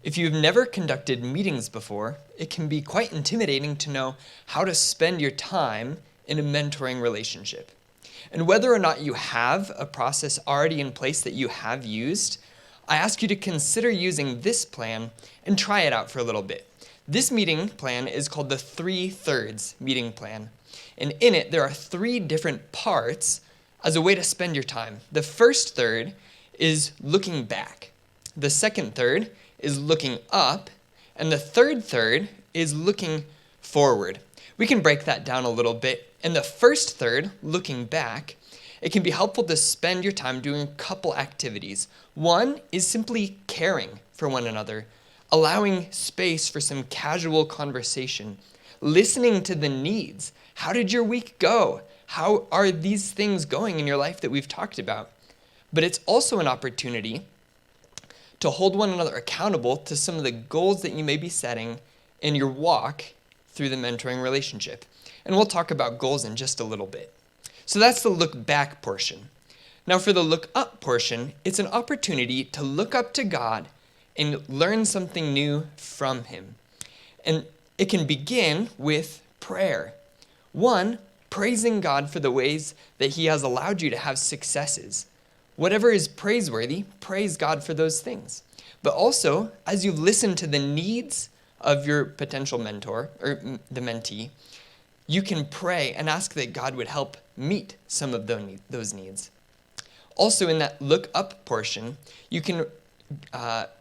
If you've never conducted meetings before, it can be quite intimidating to know how to spend your time in a mentoring relationship. And whether or not you have a process already in place that you have used, I ask you to consider using this plan and try it out for a little bit. This meeting plan is called the 3/3 meeting plan. And in it, there are 3 different parts as a way to spend your time. The first third is looking back. The second third is looking up, and the third third is looking forward. We can break that down a little bit. In the first third, looking back, it can be helpful to spend your time doing a couple activities. One is simply caring for one another, allowing space for some casual conversation, listening to the needs. How did your week go? How are these things going in your life that we've talked about? But it's also an opportunity to hold one another accountable to some of the goals that you may be setting in your walk through the mentoring relationship. And we'll talk about goals in just a little bit. So that's the look back portion. Now for the look up portion, it's an opportunity to look up to God and learn something new from Him. And it can begin with prayer. One, praising God for the ways that He has allowed you to have successes. Whatever is praiseworthy, praise God for those things. But also, as you listen to the needs of your potential mentor or the mentee, you can pray and ask that God would help meet some of those needs. Also, in that look up portion, you can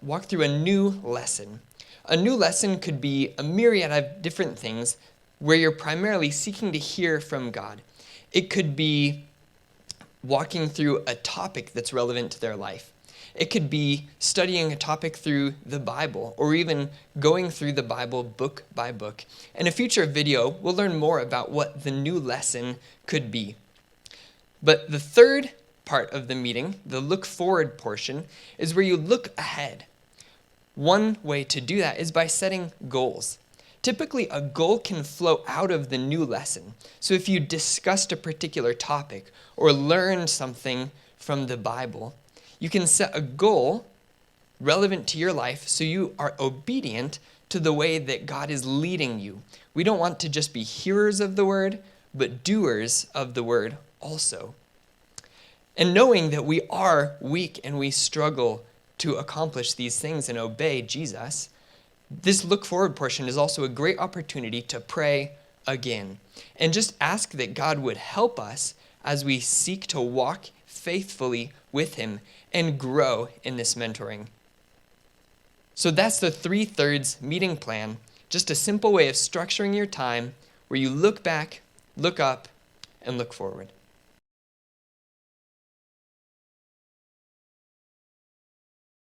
walk through a new lesson. A new lesson could be a myriad of different things where you're primarily seeking to hear from God. It could be walking through a topic that's relevant to their life. It could be studying a topic through the Bible, or even going through the Bible book by book. In a future video, we'll learn more about what the new lesson could be. But the third part of the meeting, the look forward portion, is where you look ahead. One way to do that is by setting goals. Typically, a goal can flow out of the new lesson. So if you discussed a particular topic or learned something from the Bible, you can set a goal relevant to your life so you are obedient to the way that God is leading you. We don't want to just be hearers of the word, but doers of the word also. And knowing that we are weak and we struggle to accomplish these things and obey Jesus, this look forward portion is also a great opportunity to pray again and just ask that God would help us as we seek to walk faithfully with Him and grow in this mentoring. So that's the 3/3 meeting plan, just a simple way of structuring your time where you look back, look up, and look forward.